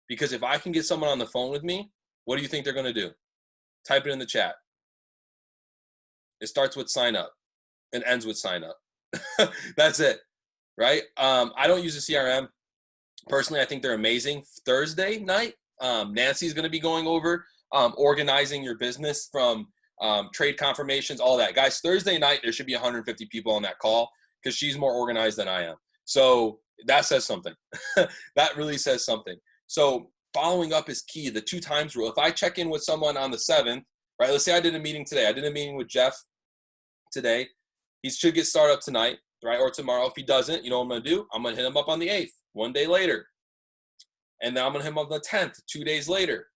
Because if I can get someone on the phone with me, what do you think they're going to do? Type it in the chat. It starts with sign up and ends with sign up. That's it, right? I don't use a CRM. Personally, I think they're amazing. Thursday night, Nancy's going to be going over organizing your business from trade confirmations, all that. Guys, Thursday night, there should be 150 people on that call because she's more organized than I am. So that says something. That really says something. So following up is key. The 2 times rule. If I check in with someone on the 7th, right? Let's say I did a meeting today. I did a meeting with Jeff today. He should get started up tonight, right? Or tomorrow. If he doesn't, you know what I'm going to do? I'm going to hit him up on the 8th, 1 day later. And then I'm going to hit him up on the 10th, 2 days later.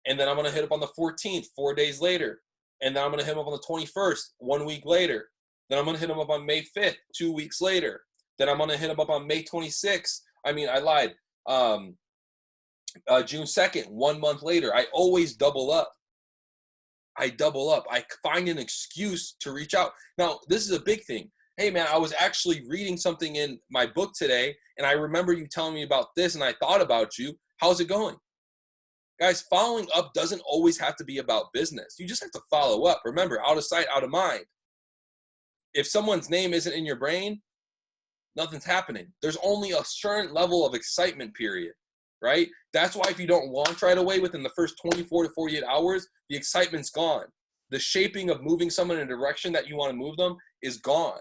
And then I'm going to hit up on the 14th, 4 days later. And then I'm going to hit him up on the 21st, 1 week later. Then I'm going to hit him up on May 5th, 2 weeks later. Then I'm going to hit him up on May 26th. I mean, I lied. June 2nd, 1 month later. I always double up. I find an excuse to reach out. Now, this is a big thing. Hey, man, I was actually reading something in my book today, and I remember you telling me about this, and I thought about you. How's it going? Guys, following up doesn't always have to be about business. You just have to follow up. Remember, out of sight, out of mind. If someone's name isn't in your brain, nothing's happening. There's only a certain level of excitement period, right? That's why if you don't launch right away within the first 24 to 48 hours, the excitement's gone. The shaping of moving someone in a direction that you want to move them is gone.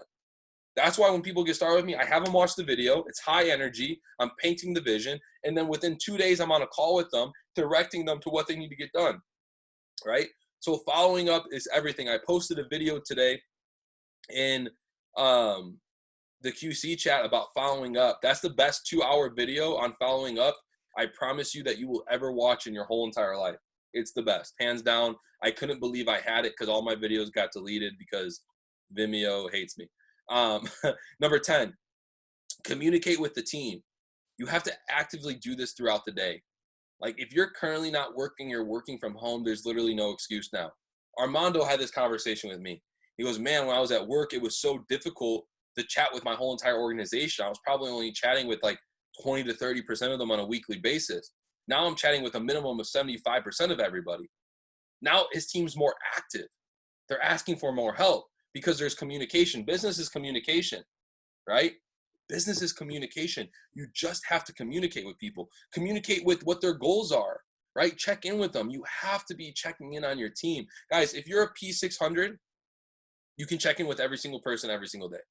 That's why when people get started with me, I have them watch the video. It's high energy. I'm painting the vision. And then within 2 days, I'm on a call with them, directing them to what they need to get done, right? So following up is everything. I posted a video today in the QC chat about following up. That's the best 2-hour video on following up I promise you that you will ever watch in your whole entire life. It's the best, hands down. I couldn't believe I had it because all my videos got deleted because Vimeo hates me. Number 10, communicate with the team. You have to actively do this throughout the day. Like if you're currently not working, you're working from home, there's literally no excuse now. Armando had this conversation with me. He goes, man, when I was at work, it was so difficult to chat with my whole entire organization. I was probably only chatting with like 20 to 30% of them on a weekly basis. Now I'm chatting with a minimum of 75% of everybody. Now his team's more active. They're asking for more help because there's communication. Business is communication, right? Business is communication. You just have to communicate with people. Communicate with what their goals are, right? Check in with them. You have to be checking in on your team. Guys, if you're a P600, you can check in with every single person every single day,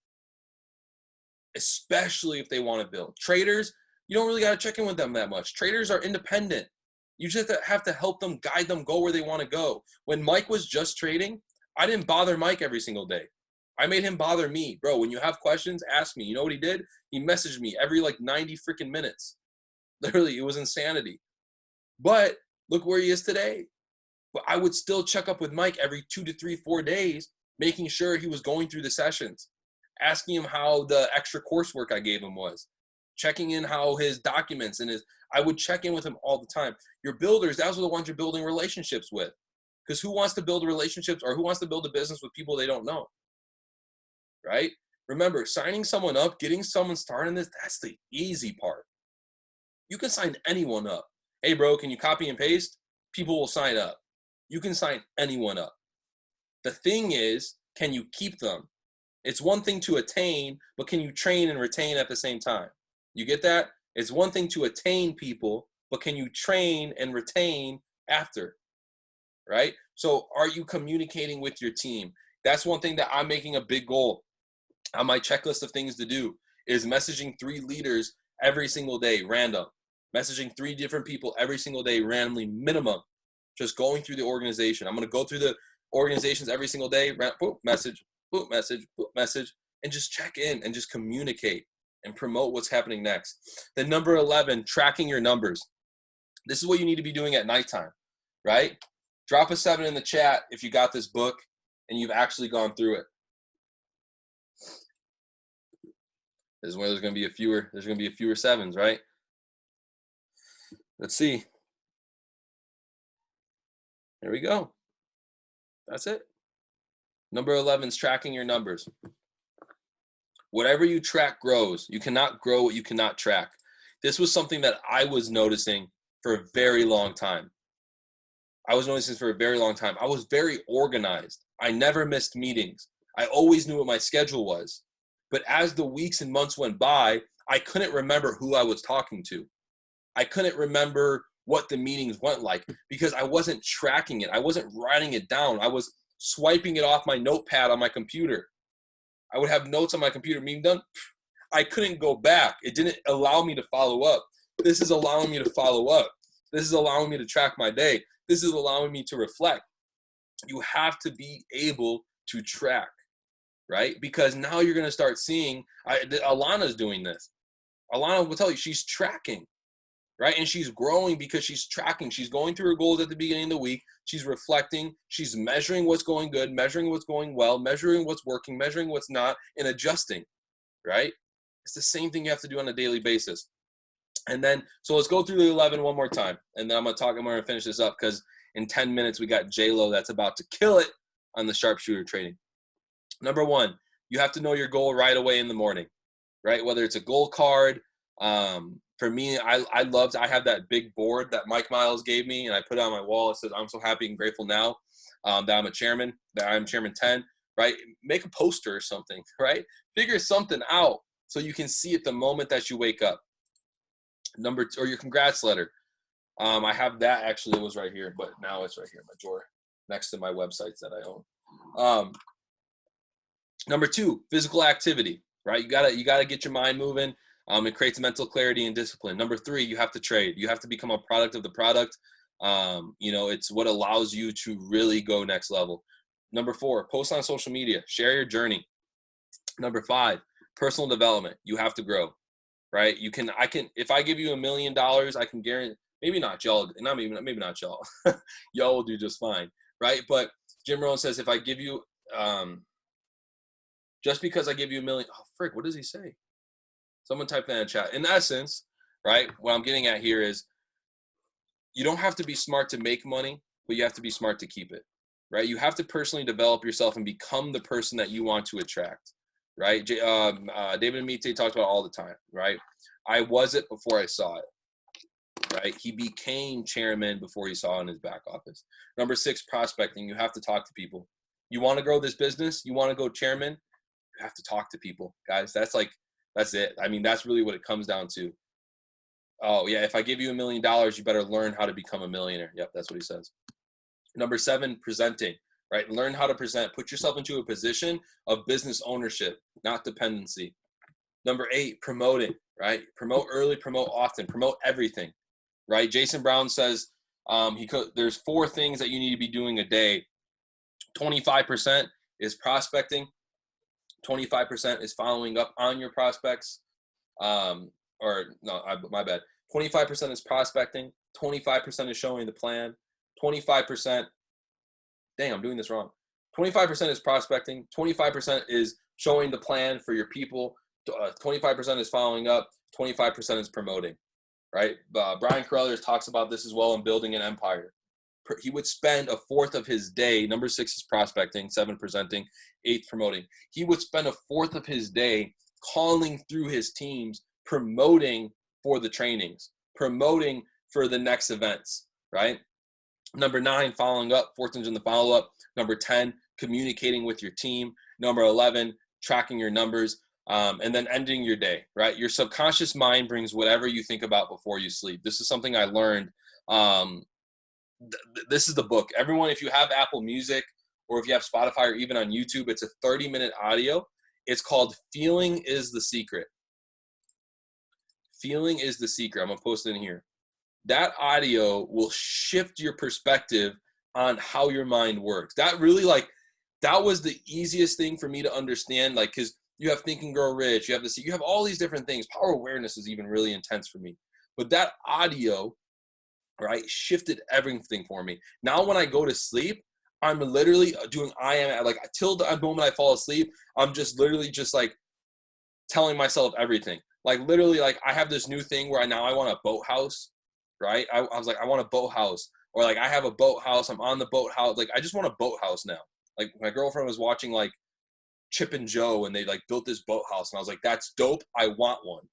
especially if they want to build. Traders, you don't really got to check in with them that much. Traders are independent. You just have to help them, guide them, go where they want to go. When Mike was just trading, I didn't bother Mike every single day. I made him bother me. Bro, when you have questions, ask me. You know what he did? He messaged me every like 90 freaking minutes. Literally, it was insanity. But look where he is today. But I would still check up with Mike every 2 to 3, 4 days, making sure he was going through the sessions, asking him how the extra coursework I gave him was, checking in how his documents and I would check in with him all the time. Your builders, those are the ones you're building relationships with. Because who wants to build relationships or who wants to build a business with people they don't know? Right? Remember, signing someone up, getting someone started in this, that's the easy part. You can sign anyone up. Hey, bro, can you copy and paste? People will sign up. You can sign anyone up. The thing is, can you keep them? It's one thing to attain, but can you train and retain at the same time? You get that? It's one thing to attain people, but can you train and retain after? Right? So are you communicating with your team? That's one thing that I'm making a big goal on my checklist of things to do is messaging 3 leaders every single day, random. Messaging 3 different people every single day, randomly, minimum. Just going through the organization. I'm going to go through the organizations every single day, boop, message, boop, message, boop, message, and just check in and just communicate and promote what's happening next. Then number 11, tracking your numbers. This is what you need to be doing at nighttime, right? Drop a 7 in the chat if you got this book and you've actually gone through it. This is where there's going to be fewer 7s, right? Let's see. There we go. That's it. Number 11 is tracking your numbers. Whatever you track grows. You cannot grow what you cannot track. This was something that I was noticing for a very long time. I was very organized. I never missed meetings. I always knew what my schedule was. But as the weeks and months went by, I couldn't remember who I was talking to. I couldn't remember what the meetings went like because I wasn't tracking it. I wasn't writing it down. I was swiping it off my notepad on my computer. I would have notes on my computer, meeting done. I couldn't go back. It didn't allow me to follow up. This is allowing me to follow up. This is allowing me to track my day. This is allowing me to reflect. You have to be able to track, right? Because now you're going to start seeing, Alana's doing this. Alana will tell you she's tracking, right? And she's growing because she's tracking. She's going through her goals at the beginning of the week. She's reflecting. She's measuring what's going good, measuring what's going well, measuring what's working, measuring what's not, and adjusting, right? It's the same thing you have to do on a daily basis. And then, so let's go through the 11 one more time. And then I'm going to finish this up because in 10 minutes, we got J-Lo that's about to kill it on the sharpshooter training. Number one, you have to know your goal right away in the morning, right? Whether it's a goal card. For me, I have that big board that Mike Miles gave me, and I put it on my wall. It says, I'm so happy and grateful now that I'm a chairman, that I'm chairman 10, right? Make a poster or something, right? Figure something out so you can see it the moment that you wake up. Or your congrats letter. I have that actually. It was right here, but now it's right here in my drawer next to my websites that I own. Number two, physical activity, right? You gotta get your mind moving. It creates mental clarity and discipline. Number three, you have to trade. You have to become a product of the product. It's what allows you to really go next level. Number four, post on social media. Share your journey. Number five, personal development. You have to grow, right? If I give you $1 million, I can guarantee, maybe not y'all, maybe not y'all. Y'all will do just fine, right? But Jim Rohn says, if I give you, just because I give you $1 million, oh, frick, what does he say? Someone type that in chat. In essence, right, what I'm getting at here is you don't have to be smart to make money, but you have to be smart to keep it, right? You have to personally develop yourself and become the person that you want to attract, right? David Amite talks about it all the time, right? I was it before I saw it, right? He became chairman before he saw it in his back office. Number six, prospecting. You have to talk to people. You want to grow this business? You want to go chairman? You have to talk to people, guys. That's it. I mean, that's really what it comes down to. Oh, yeah, if I give you $1 million, you better learn how to become a millionaire. Yep, that's what he says. Number seven, presenting, right? Learn how to present. Put yourself into a position of business ownership, not dependency. Number eight, promoting, right? Promote early, promote often, promote everything, right? Jason Brown says there's 4 things that you need to be doing a day. 25% is prospecting. 25% is following up on your prospects. My bad. 25% is prospecting. 25% is showing the plan. 25%, dang, I'm doing this wrong. 25% is prospecting. 25% is showing the plan for your people. 25% is following up. 25% is promoting, right? Brian Carruthers talks about this as well in Building an Empire. He would spend a fourth of his day. Number 6 is prospecting, 7 presenting, 8 promoting. He would spend a fourth of his day calling through his teams, promoting for the trainings, promoting for the next events, right? Number 9, following up, 14's in the follow-up. Number 10, communicating with your team. Number 11, tracking your numbers, and then ending your day, right? Your subconscious mind brings whatever you think about before you sleep. This is something I learned. This is the book. Everyone, if you have Apple Music or if you have Spotify or even on YouTube, it's a 30-minute audio. It's called Feeling is the Secret. Feeling is the Secret. I'm going to post it in here. That audio will shift your perspective on how your mind works. That really, that was the easiest thing for me to understand, because you have Think and Grow Rich, you have all these different things. Power awareness is even really intense for me. But that audio, right, shifted everything for me. Now when I go to sleep, I'm literally doing till the moment I fall asleep, I'm just literally telling myself everything. Literally, I have this new thing where I want a boathouse, right? I was like, I want a boathouse. Or I have a boathouse, I'm on the boathouse. I just want a boathouse now. My girlfriend was watching Chip and Joe, and they like built this boathouse. And I was like, that's dope. I want one.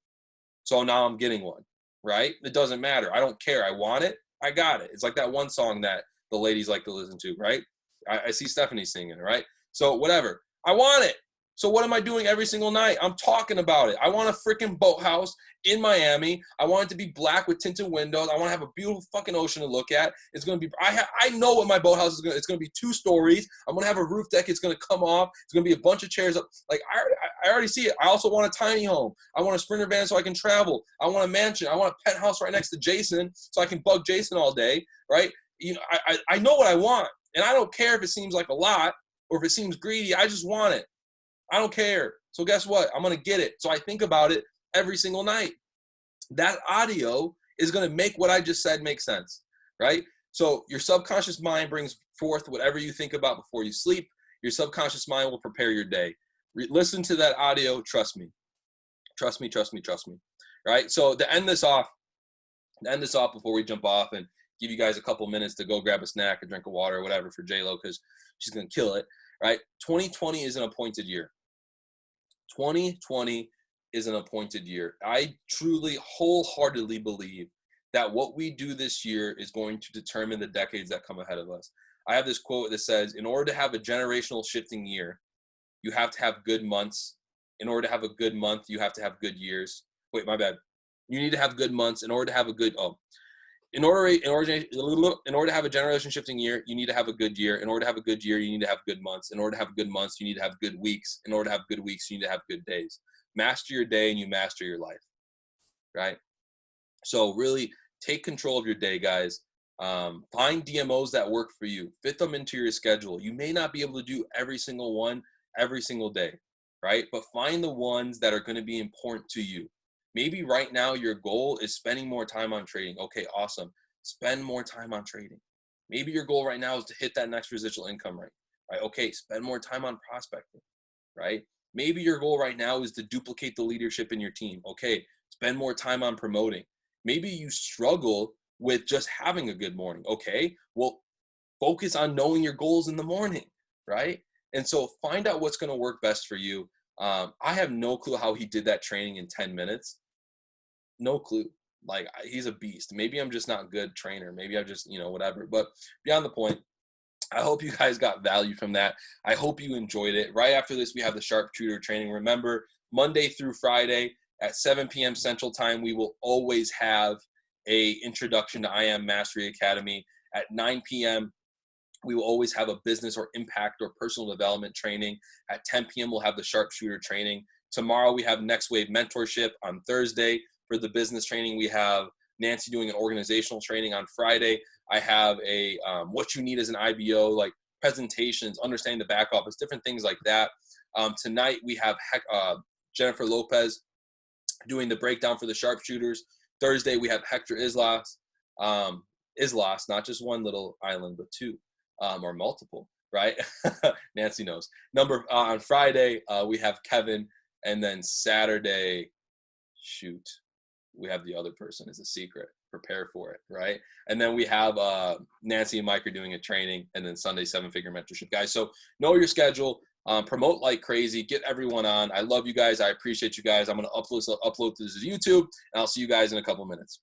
So now I'm getting one, right? It doesn't matter. I don't care. I want it. I got it. It's like that one song that the ladies like to listen to, right? I see Stephanie singing, right? So whatever. I want it. So what am I doing every single night? I'm talking about it. I want a freaking boathouse in Miami. I want it to be black with tinted windows. I want to have a beautiful fucking ocean to look at. It's going to be, I know what my boathouse is going to, it's going to be 2 stories. I'm going to have a roof deck. It's going to come off. It's going to be a bunch of chairs up. Like, I already see it. I also want a tiny home. I want a Sprinter van so I can travel. I want a mansion. I want a penthouse right next to Jason so I can bug Jason all day, right? You know, I know what I want, and I don't care if it seems like a lot or if it seems greedy. I just want it. I don't care. So guess what? I'm going to get it. So I think about it every single night. That audio is going to make what I just said make sense, right? So your subconscious mind brings forth whatever you think about before you sleep. Your subconscious mind will prepare your day. Listen to that audio. Trust me. Trust me, trust me, trust me, right? So to end this off before we jump off and give you guys a couple minutes to go grab a snack, a drink of water, or whatever for J-Lo, because she's going to kill it, right? 2020 is an appointed year. 2020 is an appointed year. I truly, wholeheartedly believe that what we do this year is going to determine the decades that come ahead of us. I have this quote that says, in order to have a generational shifting year, you have to have good months. In order to have a good month, you have to have good years. Wait, my bad. You need to have good months in order to have a good, in order to have a generation shifting year, you need to have a good year. In order to have a good year, you need to have good months. In order to have good months, you need to have good weeks. In order to have good weeks, you need to have good days. Master your day and you master your life, right? So really take control of your day, guys. Find DMOs that work for you. Fit them into your schedule. You may not be able to do every single one every single day, right? But find the ones that are going to be important to you. Maybe right now your goal is spending more time on trading. Okay, awesome. Spend more time on trading. Maybe your goal right now is to hit that next residual income rate, right? Okay, spend more time on prospecting, right? Maybe your goal right now is to duplicate the leadership in your team. Okay, spend more time on promoting. Maybe you struggle with just having a good morning. Okay, well, focus on knowing your goals in the morning, right? And so find out what's going to work best for you. I have no clue how he did that training in 10 minutes. No clue. Like, he's a beast. Maybe I'm just not a good trainer. Maybe I just, whatever. But beyond the point, I hope you guys got value from that. I hope you enjoyed it. Right after this, we have the sharpshooter training. Remember, Monday through Friday at 7 p.m. Central Time, we will always have a introduction to I Am Mastery Academy. At 9 p.m., we will always have a business or impact or personal development training. At 10 p.m., we'll have the sharpshooter training. Tomorrow, we have Next Wave Mentorship. On Thursday, for the business training, we have Nancy doing an organizational training. On Friday, I have a what you need as an IBO, like presentations, understanding the back office, different things like that. Tonight, we have Jennifer Lopez doing the breakdown for the sharpshooters. Thursday, we have Hector Islas, not just one little island, but 2 or multiple, right? Nancy knows. On Friday, we have Kevin, and then Saturday, we have the other person as a secret. Prepare for it, right? And then we have Nancy and Mike are doing a training, and then Sunday 7-figure mentorship, guys. So know your schedule, promote like crazy, get everyone on. I love you guys. I appreciate you guys. I'm going to upload this to YouTube, and I'll see you guys in a couple minutes.